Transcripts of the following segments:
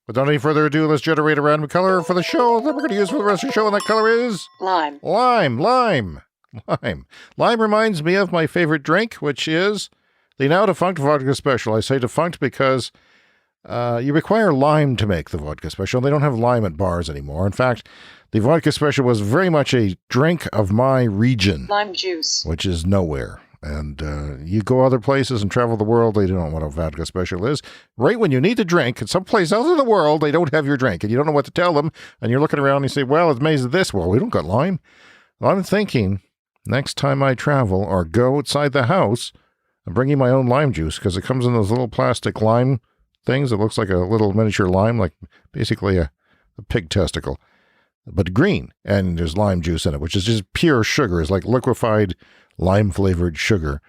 Without any further ado, let's generate a random color for the show that we're going to use for the rest of the show, and that color is... Lime. Lime reminds me of my favorite drink, which is the now-defunct Vodka Special. I say defunct because you require lime to make the Vodka Special. They don't have lime at bars anymore. In fact, the Vodka Special was very much a drink of my region. Lime juice. Which is nowhere. And you go other places and travel the world, they don't know what a Vodka Special is. Right when you need to drink, in some place else in the world, they don't have your drink, and you don't know what to tell them, and you're looking around and you say, well, it's made of this. Well, we don't got lime. Well, I'm thinking, next time I travel or go outside the house, I'm bringing my own lime juice, because it comes in those little plastic lime things. It looks like a little miniature lime, like basically a pig testicle, but green, and there's lime juice in it, which is just pure sugar. It's like liquefied lime-flavored sugar.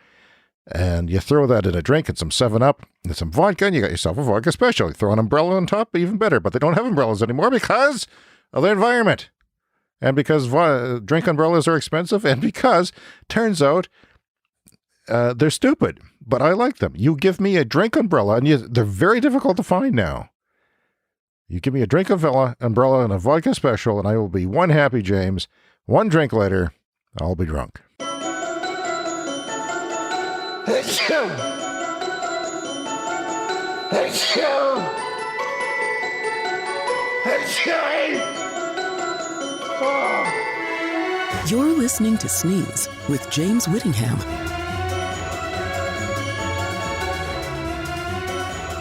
And you throw that in a drink and some 7-Up and some vodka, and you got yourself a Vodka Special. You throw an umbrella on top, even better. But they don't have umbrellas anymore because of the environment. And because drink umbrellas are expensive, and because, turns out, they're stupid. But I like them. You give me a drink umbrella, and they're very difficult to find now. You give me a drink umbrella and a Vodka Special, and I will be one happy James. One drink later, I'll be drunk. You're listening to Sneeze with James Whittingham.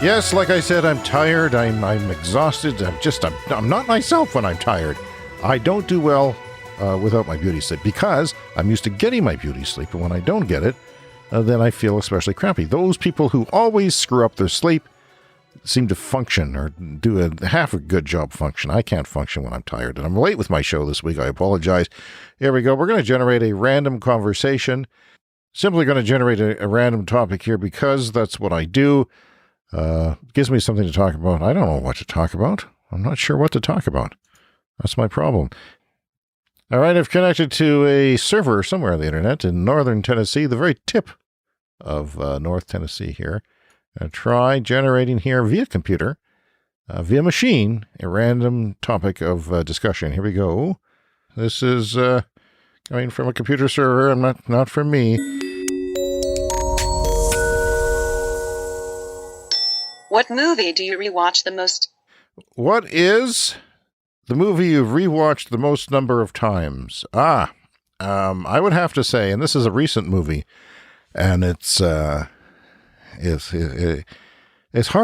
Yes, like I said, I'm tired. I'm exhausted. I'm not myself when I'm tired. I don't do well without my beauty sleep because I'm used to getting my beauty sleep, and when I don't get it, then I feel especially crappy. Those people who always screw up their sleep seem to function or do a half a good job function. I can't function when I'm tired, and I'm late with my show this week. I apologize. Here we go. We're going to generate a random conversation. Simply going to generate a random topic here because that's what I do. Gives me something to talk about. I don't know what to talk about. I'm not sure what to talk about. That's my problem. All right, I've connected to a server somewhere on the internet in northern Tennessee, the very tip of North Tennessee here. I'll try generating here via computer, via machine, a random topic of discussion. Here we go. This is coming from a computer server, and not from me. What movie do you rewatch the most? What is the movie you've rewatched the most number of times? I would have to say, and this is a recent movie, and it's hard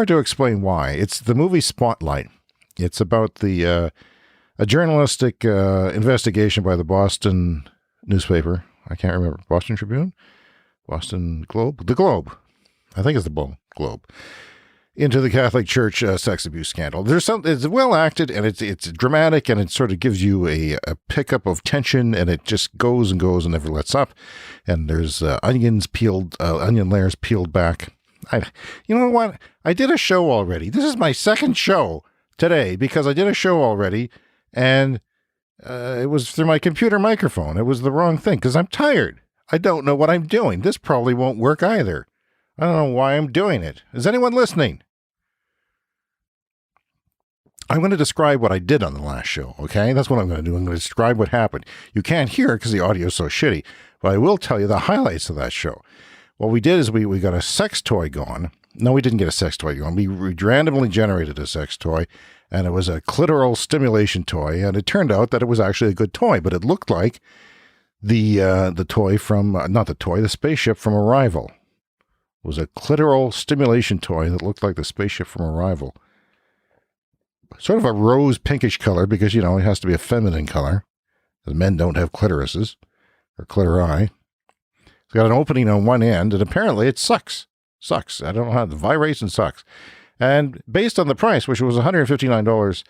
to explain why. It's the movie Spotlight. It's about a journalistic investigation by the Boston newspaper. I can't remember. Boston Tribune? Boston Globe? The Globe. I think it's the Globe. Into the Catholic Church sex abuse scandal. It's well acted, and it's dramatic, and it sort of gives you a pickup of tension, and it just goes and goes and never lets up. And there's onion layers peeled back. You know what? I did a show already. This is my second show today because I did a show already, and it was through my computer microphone. It was the wrong thing because I'm tired. I don't know what I'm doing. This probably won't work either. I don't know why I'm doing it. Is anyone listening? I'm going to describe what I did on the last show, okay? That's what I'm going to do. I'm going to describe what happened. You can't hear it because the audio is so shitty, but I will tell you the highlights of that show. What we did is we got a sex toy going. No, we didn't get a sex toy going. We randomly generated a sex toy, and it was a clitoral stimulation toy, and it turned out that it was actually a good toy, but it looked like the toy from, the spaceship from Arrival. It was a clitoral stimulation toy that looked like the spaceship from Arrival. Sort of a rose pinkish color because, it has to be a feminine color. Because men don't have clitorises or clitori. It's got an opening on one end, and apparently it sucks. I don't know how. It vibrates and sucks. And based on the price, which was $159,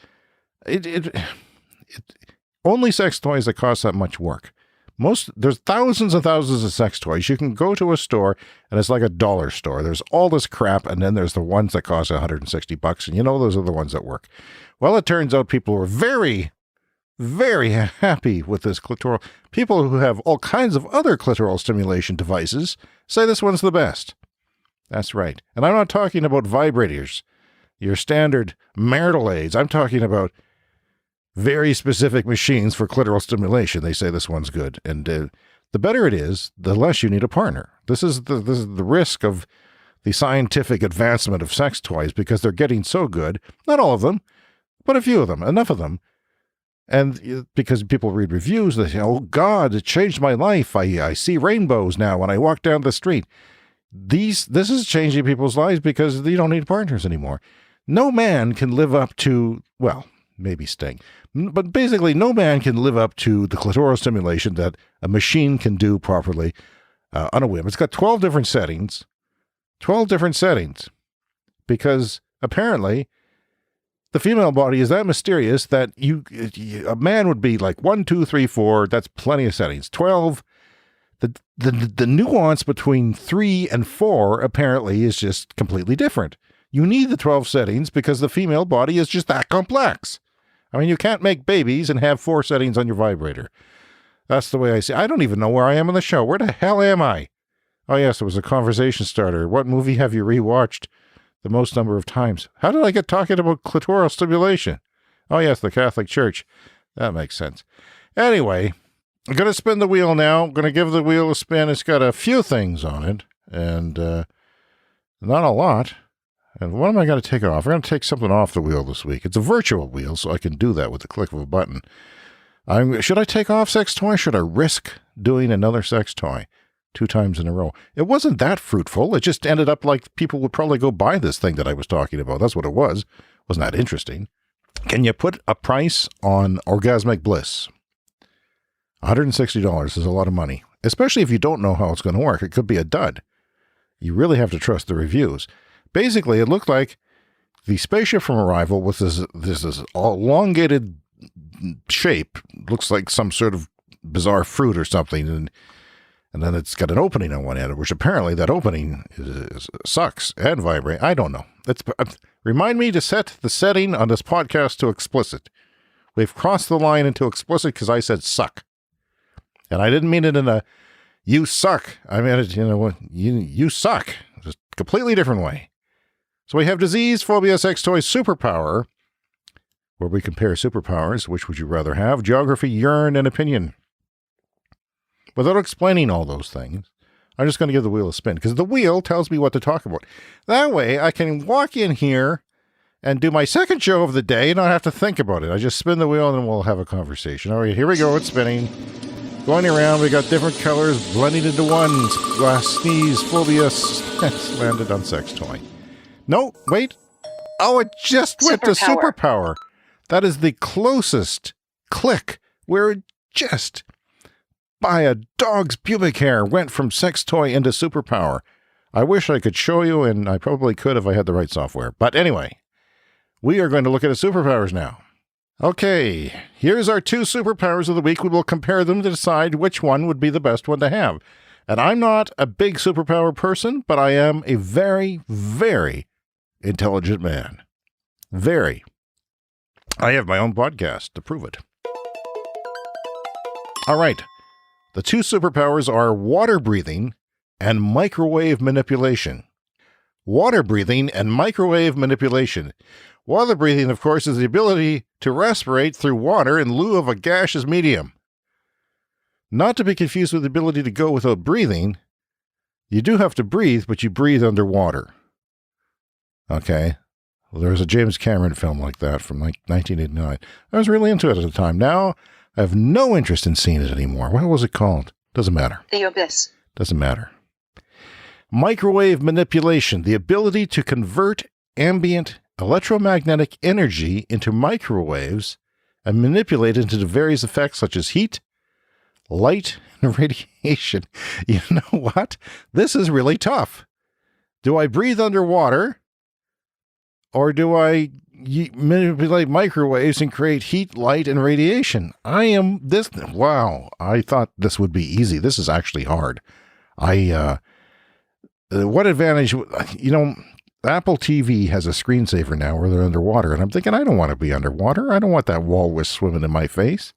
only sex toys that cost that much work. There's thousands and thousands of sex toys. You can go to a store and it's like a dollar store. There's all this crap, and then there's the ones that cost $160, and those are the ones that work. Well, it turns out people were very, very happy with this clitoral. People who have all kinds of other clitoral stimulation devices say this one's the best. That's right. And I'm not talking about vibrators. your standard marital aids. I'm talking about very specific machines for clitoral stimulation. They say this one's good. And the better it is, the less you need a partner. This is the risk of the scientific advancement of sex toys, because they're getting so good. Not all of them, but a few of them, enough of them. And because people read reviews, they say, oh God, it changed my life. I see rainbows now when I walk down the street. This is changing people's lives because you don't need partners anymore. No man can live up to, well, maybe Sting, but basically no man can live up to the clitoral stimulation that a machine can do properly on a whim. It's got 12 different settings. 12 different settings. Because apparently the female body is that mysterious that a man would be like 1, 2, 3, 4. That's plenty of settings. 12. The nuance between 3 and 4 apparently is just completely different. You need the 12 settings because the female body is just that complex. I mean, you can't make babies and have 4 settings on your vibrator. That's the way I see it. I don't even know where I am in the show. Where the hell am I? Oh, yes, it was a conversation starter. What movie have you rewatched the most number of times? How did I get talking about clitoral stimulation? Oh, yes, the Catholic Church. That makes sense. Anyway, I'm going to spin the wheel now. I'm going to give the wheel a spin. It's got a few things on it, and not a lot. And what am I going to take off? I'm going to take something off the wheel this week. It's a virtual wheel, so I can do that with the click of a button. Should I take off sex toy? Should I risk doing another sex toy 2 times in a row? It wasn't that fruitful. It just ended up like people would probably go buy this thing that I was talking about. That's what it was. Wasn't that interesting? Can you put a price on orgasmic bliss? $160 is a lot of money, especially if you don't know how it's going to work. It could be a dud. You really have to trust the reviews. Basically, it looked like the spaceship from Arrival with this elongated shape. Looks like some sort of bizarre fruit or something, and then it's got an opening on one end, which apparently that opening sucks and vibrate. I don't know. Remind me to set the setting on this podcast to explicit. We've crossed the line into explicit because I said suck. And I didn't mean it in a you suck. I meant it, you suck. Just a completely different way. So we have disease, phobia, sex toys, superpower, where we compare superpowers. Which would you rather have? Geography, urine, and opinion. Without explaining all those things, I'm just going to give the wheel a spin, because the wheel tells me what to talk about. That way, I can walk in here and do my second show of the day and not have to think about it. I just spin the wheel and then we'll have a conversation. All right, here we go. It's spinning. Going around, we got different colors blending into one. Sneeze, phobia, landed on sex toy. No, wait. Oh, it just went to superpower. That is the closest click where it just, by a dog's pubic hair, went from sex toy into superpower. I wish I could show you, and I probably could if I had the right software. But anyway, we are going to look at the superpowers now. Okay, here's our 2 superpowers of the week. We will compare them to decide which one would be the best one to have. And I'm not a big superpower person, but I am a very, very intelligent man. Very. I have my own podcast to prove it. All right. The 2 superpowers are water breathing and microwave manipulation. Water breathing and microwave manipulation. Water breathing, of course, is the ability to respirate through water in lieu of a gaseous medium. Not to be confused with the ability to go without breathing. You do have to breathe, but you breathe underwater. Okay? Well, there was a James Cameron film like that from 1989. I was really into it at the time. Now, I have no interest in seeing it anymore. What was it called? Doesn't matter. The Abyss. Doesn't matter. Microwave manipulation, the ability to convert ambient electromagnetic energy into microwaves and manipulate it into various effects such as heat, light, and radiation. You know what? This is really tough. Do I breathe underwater, or do I manipulate microwaves and create heat, light, and radiation? Wow, I thought this would be easy. This is actually hard. What advantage, Apple TV has a screensaver now where they're underwater, and I'm thinking, I don't want to be underwater. I don't want that walrus swimming in my face.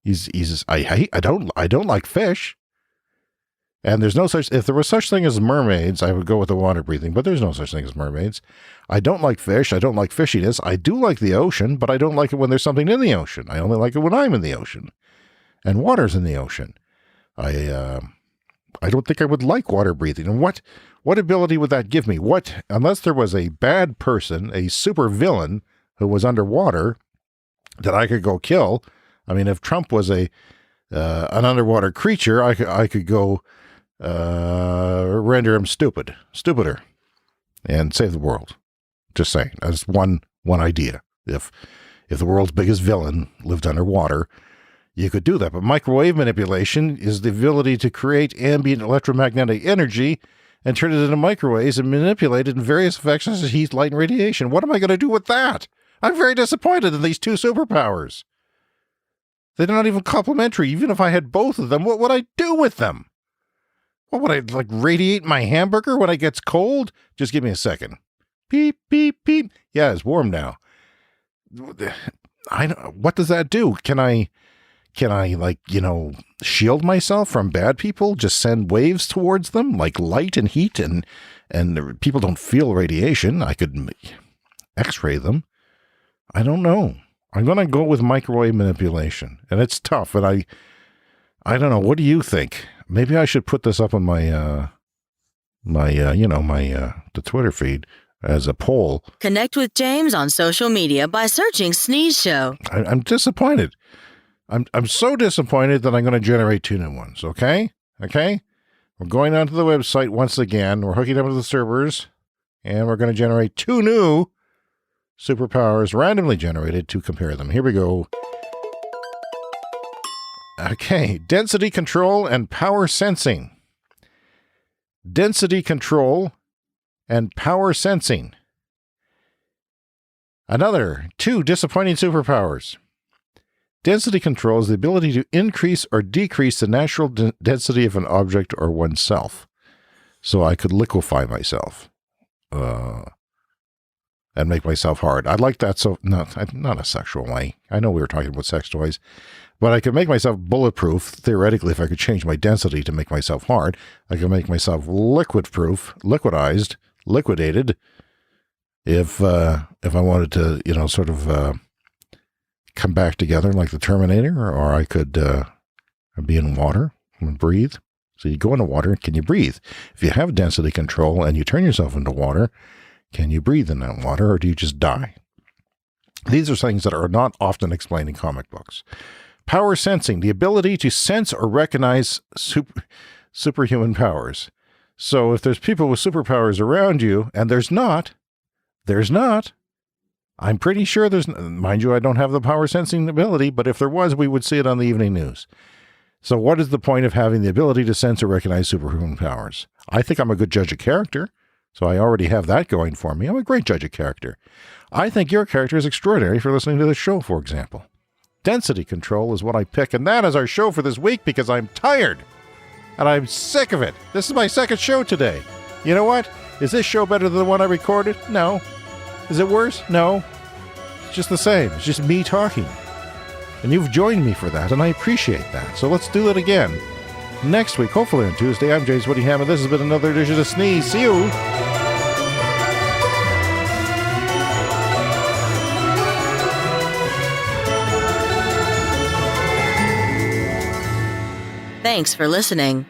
I don't like fish. And there's no such, if there was such thing as mermaids, I would go with the water breathing, but there's no such thing as mermaids. I don't like fish. I don't like fishiness. I do like the ocean, but I don't like it when there's something in the ocean. I only like it when I'm in the ocean and water's in the ocean. I don't think I would like water breathing. And what ability would that give me? Unless there was a bad person, a super villain who was underwater that I could go kill. I mean, if Trump was an underwater creature, I could go render him stupider, and save the world. Just saying. That's one idea. If the world's biggest villain lived underwater, you could do that. But microwave manipulation is the ability to create ambient electromagnetic energy and turn it into microwaves and manipulate it in various effects such as heat, light, and radiation. What am I going to do with that? I'm very disappointed in these two superpowers. They're not even complementary. Even if I had both of them, what would I do with them? What would I, radiate my hamburger when it gets cold? Just give me a second. Beep, beep, beep. Yeah, it's warm now. What does that do? Can I shield myself from bad people? Just send waves towards them, like light and heat, and people don't feel radiation. I could X-ray them. I don't know. I'm going to go with microwave manipulation, and it's tough. And I don't know. What do you think? Maybe I should put this up on the Twitter feed as a poll. Connect with James on social media by searching Sneeze Show. I'm disappointed. I'm so disappointed that I'm going to generate 2 new ones. Okay. We're going onto the website once again. We're hooking up to the servers, and we're going to generate 2 new superpowers randomly generated to compare them. Here we go. Okay, density control and power sensing. Density control and power sensing. Another 2 disappointing superpowers. Density control is the ability to increase or decrease the natural density of an object or oneself. So I could liquefy myself. And make myself hard. I like that. So not a sexual way. I know we were talking about sex toys, but I could make myself bulletproof. Theoretically, if I could change my density to make myself hard, I could make myself liquidized, liquidated. If I wanted to, come back together like the Terminator, or I could be in water and breathe. So you go into water, can you breathe? If you have density control and you turn yourself into water, can you breathe in that water, or do you just die? These are things that are not often explained in comic books. Power sensing, the ability to sense or recognize superhuman powers. So if there's people with superpowers around you, and there's not, I'm pretty sure mind you, I don't have the power sensing ability, but if there was, we would see it on the evening news. So what is the point of having the ability to sense or recognize superhuman powers? I think I'm a good judge of character. So I already have that going for me. I'm a great judge of character. I think your character is extraordinary for listening to this show, for example. Density control is what I pick, and that is our show for this week because I'm tired and I'm sick of it. This is my second show today. You know what? Is this show better than the one I recorded? No. Is it worse? No. It's just the same. It's just me talking. And you've joined me for that, and I appreciate that. So let's do it again. Next week, hopefully on Tuesday, I'm James Whittingham, and this has been another edition of Sneeze. See you! Thanks for listening.